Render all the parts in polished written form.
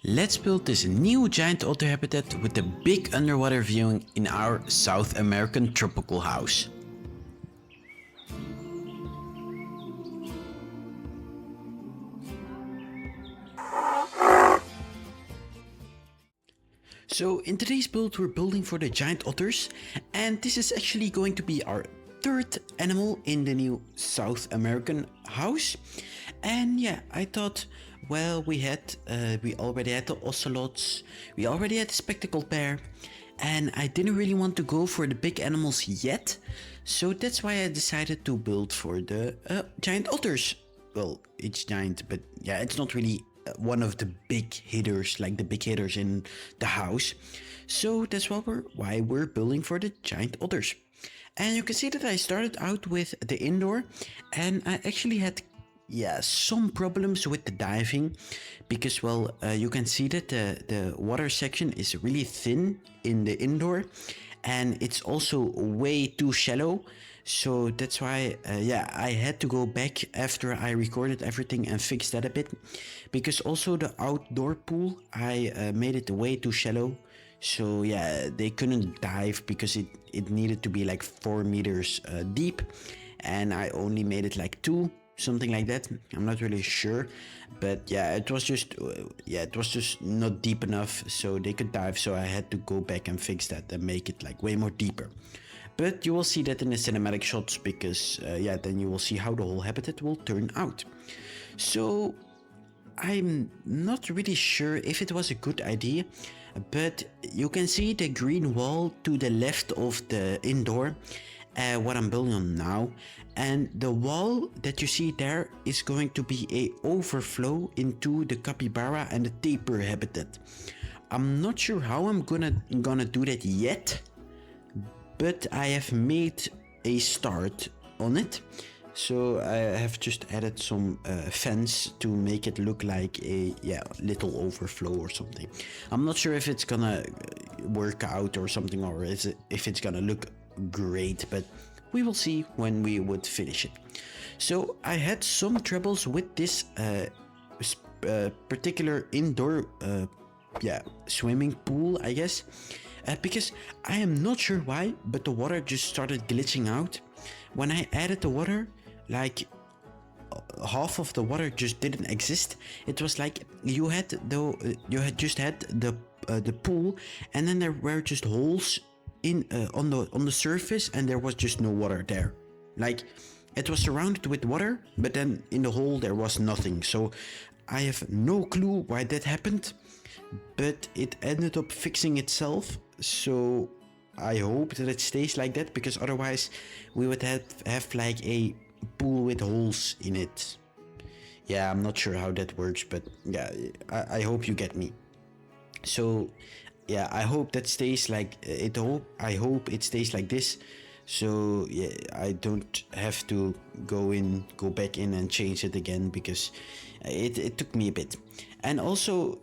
Let's build this new giant otter habitat with a big underwater viewing in our South American tropical house. So in today's build we're building for the giant otters, and this is actually going to be our third animal in the new South American house. And yeah, I thought, well, we already had the ocelots, we already had the spectacled bear, and I didn't really want to go for the big animals yet, so that's why I decided to build for the giant otters. Well, it's giant, but yeah, it's not really one of the big hitters, like the big hitters in the house. So that's why we're building for the giant otters. And you can see that I started out with the indoor, and I actually had some problems with the diving, because you can see that the water section is really thin in the indoor, and it's also way too shallow. So that's why I had to go back after I recorded everything and fix that a bit, because also the outdoor pool I made it way too shallow. So yeah, they couldn't dive because it needed to be like 4 meters deep, and I only made it like 2, something like that. I'm not really sure, but yeah, it was just not deep enough so they could dive. So I had to go back and fix that and make it like way more deeper. But you will see that in the cinematic shots, because then you will see how the whole habitat will turn out. So I'm not really sure if it was a good idea, but you can see the green wall to the left of the indoor, what I'm building on now, and the wall that you see there is going to be a overflow into the capybara and the tapir habitat. I'm not sure how I'm gonna do that yet, but I have made a start on it. So I have just added some fence to make it look like a little overflow or something. I'm not sure if it's gonna work out or something, or if it's gonna look great, but we will see when we would finish it. So I had some troubles with this particular indoor swimming pool, I guess, because I am not sure why, but the water just started glitching out. When I added the water, like half of the water just didn't exist. It was like you had just had the pool, and then there were just holes in on the surface, and there was just no water there. Like it was surrounded with water, but then in the hole there was nothing. So I have no clue why that happened, but it ended up fixing itself. So I hope that it stays like that, because otherwise we would have like a pool with holes in it. Yeah, I'm not sure how that works, but yeah, I hope you get me. So yeah, I hope that stays like it. I hope it stays like this. So yeah, I don't have to go back in and change it again, because it took me a bit. And also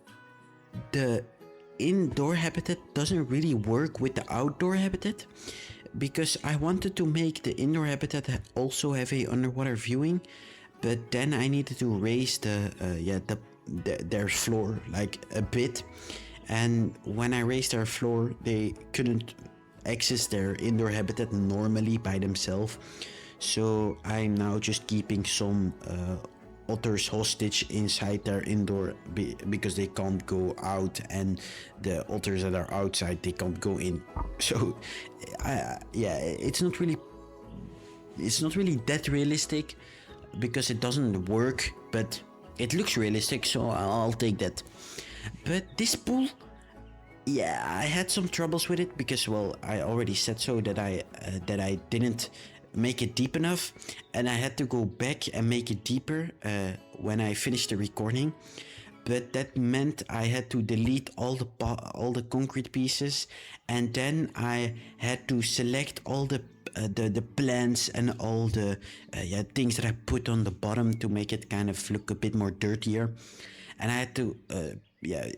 the indoor habitat doesn't really work with the outdoor habitat, because I wanted to make the indoor habitat also have a underwater viewing, but then I needed to raise their floor like a bit, and when I raised their floor they couldn't access their indoor habitat normally by themselves. So I'm now just keeping some otters hostage inside their indoor, because they can't go out, and the otters that are outside, they can't go in. So it's not really that realistic, because it doesn't work, but it looks realistic, so I'll take that. But this pool, I had some troubles with it, because I already said so that I didn't make it deep enough, and I had to go back and make it deeper when I finished the recording. But that meant I had to delete all the concrete pieces, and then I had to select all the plants and all the things that I put on the bottom to make it kind of look a bit more dirtier. And I had to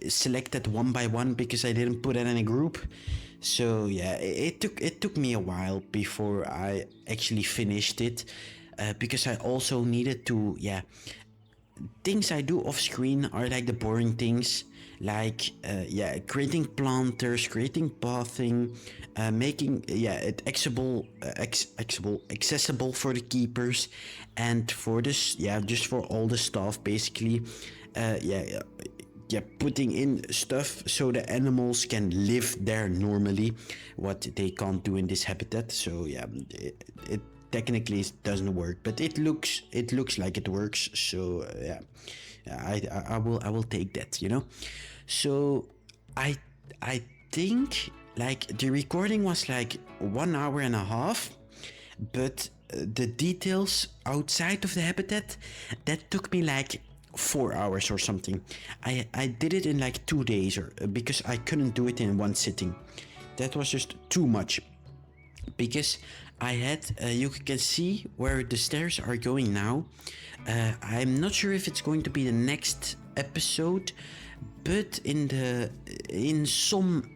select that one by one, because I didn't put it in a group. So yeah, it took me a while before I actually finished it, because I also needed to things I do off screen are like the boring things, like creating planters, creating pathing, making it accessible for the keepers, and for this just for all the stuff basically. Putting in stuff so the animals can live there normally, what they can't do in this habitat. So it technically doesn't work, but it looks like it works. So I will take that, you know. So I I think like the recording was like 1 hour and a half, but the details outside of the habitat, that took me like 4 hours or something. I did it in like 2 days, or because I couldn't do it in one sitting. That was just too much, because I had you can see where the stairs are going now. I'm not sure if it's going to be the next episode, but in some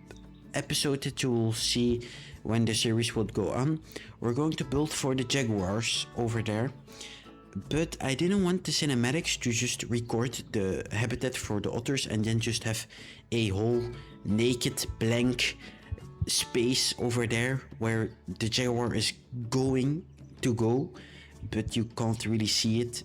episode that you will see when the series would go on, we're going to build for the jaguars over there. But I didn't want the cinematics to just record the habitat for the otters and then just have a whole naked blank space over there where the jaguar is going to go, but you can't really see it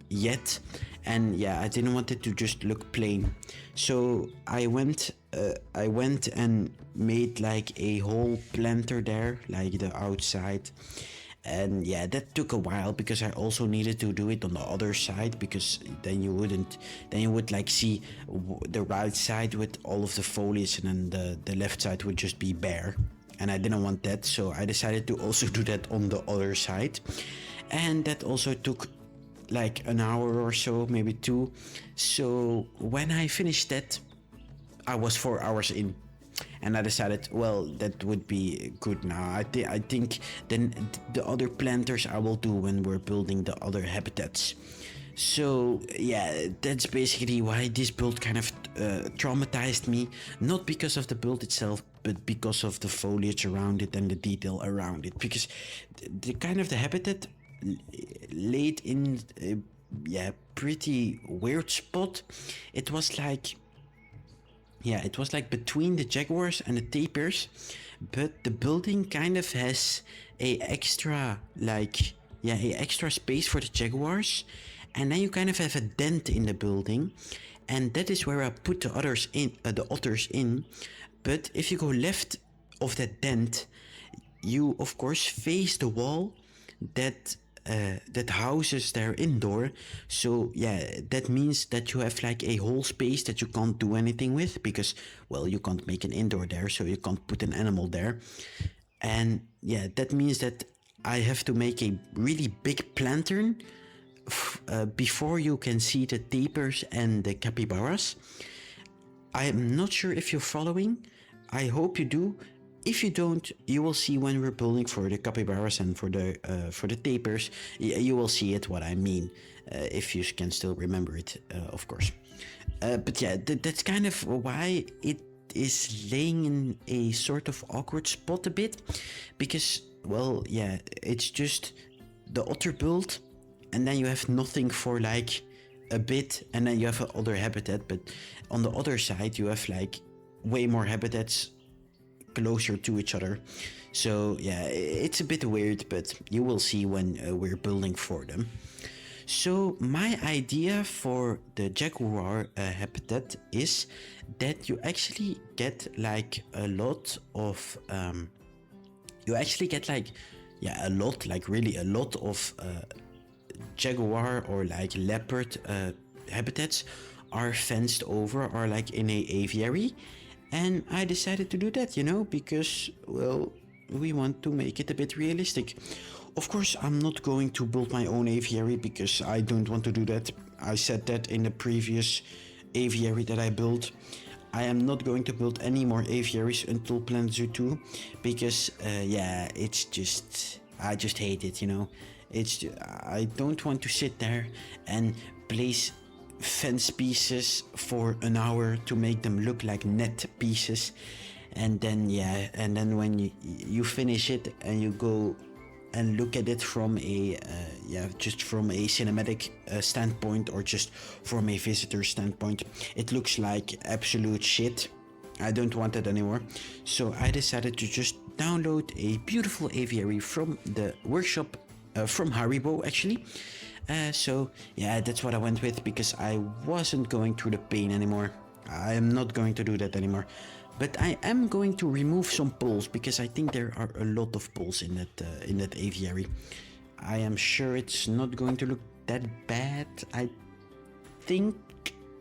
yet. And I didn't want it to just look plain, so I went and made like a whole planter there, like the outside. And that took a while because I also needed to do it on the other side, because then you would like see the right side with all of the foliage, and then the left side would just be bare, and I didn't want that, so I decided to also do that on the other side. And that also took like an hour or so, maybe 2. So when I finished that, I was 4 hours in, and I decided, well, that would be good now. I think then the other planters I will do when we're building the other habitats. So that's basically why this build kind of traumatized me, not because of the build itself, but because of the foliage around it and the detail around it, because the kind of the habitat laid in a pretty weird spot. It was like between the jaguars and the tapirs, but the building kind of has a extra space for the jaguars, and then you kind of have a dent in the building, and that is where I put the otters in. But if you go left of that dent, you of course face the wall that houses their indoor. So that means that you have like a whole space that you can't do anything with, because, well, you can't make an indoor there, so you can't put an animal there. And that means that I have to make a really big planter before you can see the tapirs and the capybaras. I am not sure if you're following. I hope you do. If you don't, you will see when we're building for the capybaras and for the tapirs. You will see it, what I mean, if you can still remember it, of course. But that's kind of why it is laying in a sort of awkward spot a bit, because, well, it's just the otter build, and then you have nothing for like a bit, and then you have other habitat. But on the other side, you have like way more habitats closer to each other. So it's a bit weird, but you will see when we're building for them. So my idea for the jaguar habitat is that you actually get like a lot of really a lot of jaguar or like leopard habitats are fenced over, or like in a aviary. And I decided to do that, because, well, we want to make it a bit realistic. Of course, I'm not going to build my own aviary, because I don't want to do that. I said that in the previous aviary that I built. I am not going to build any more aviaries until Planet Zoo 2, because, it's just, I just hate it, I don't want to sit there and place fence pieces for an hour to make them look like net pieces, and then when you finish it and you go and look at it from a just from a cinematic standpoint, or just from a visitor standpoint, it looks like absolute shit. I don't want it anymore. So I decided to just download a beautiful aviary from the workshop, from Haribo actually. So yeah, that's what I went with, because I wasn't going through the pain anymore. I am not going to do that anymore. But I am going to remove some poles, because I think there are a lot of poles in that aviary. I am sure it's not going to look that bad. I think,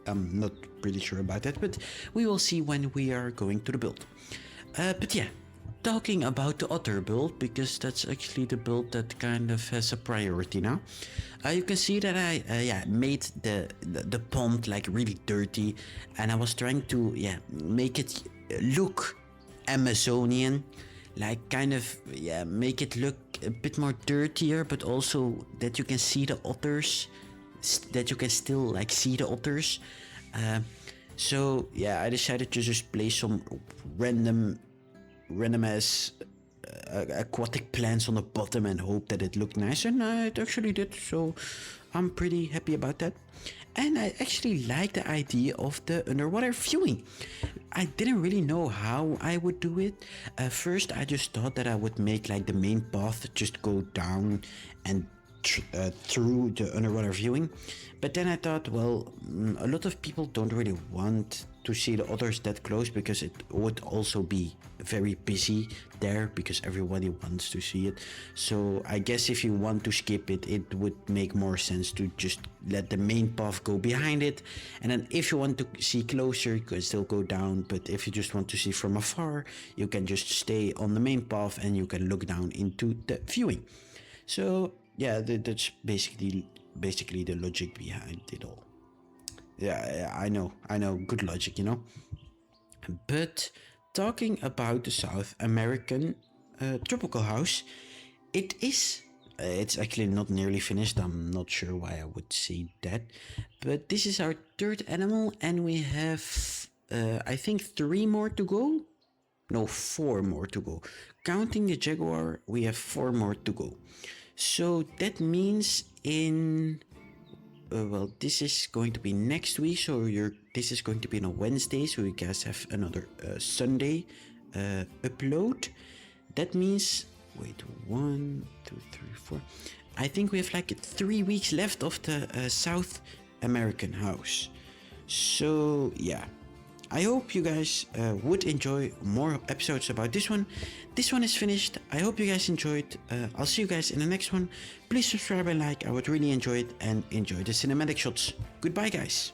I'm not pretty sure about that, but we will see when we are going to the build. But yeah, talking about the otter build, because that's actually the build that kind of has a priority now. You can see that I made the pond like really dirty, and I was trying to make it look Amazonian, like kind of make it look a bit more dirtier, but also that you can see the otters, that you can still like see the otters. So yeah, I decided to just place some random ass aquatic plants on the bottom and hope that it looked nice, and it actually did, so I'm pretty happy about that. And I actually like the idea of the underwater viewing. I didn't really know how I would do it. First I just thought that I would make like the main path just go down and through the underwater viewing, but then I thought, well, a lot of people don't really want to see the otters that close, because it would also be very busy there, because everybody wants to see it. So I guess if you want to skip it, it would make more sense to just let the main path go behind it, and then if you want to see closer, you can still go down, but if you just want to see from afar, you can just stay on the main path and you can look down into the viewing. So yeah, that's basically the logic behind it all. Yeah, I know, good logic, you know. But talking about the South American tropical house, it's actually not nearly finished. I'm not sure why I would say that, but this is our third animal, and we have I think 3 more to go. No, 4 more to go. Counting the jaguar, we have 4 more to go. So that means in well, this is going to be next week, so this is going to be on a Wednesday, so you guys have another Sunday upload. That means, wait, 1, 2, 3, 4. I think we have like 3 weeks left of the South American house. So yeah, I hope you guys would enjoy more episodes about this one. This one is finished. I hope you guys enjoyed. I'll see you guys in the next one. Please subscribe and like. I would really enjoy it, and enjoy the cinematic shots. Goodbye, guys.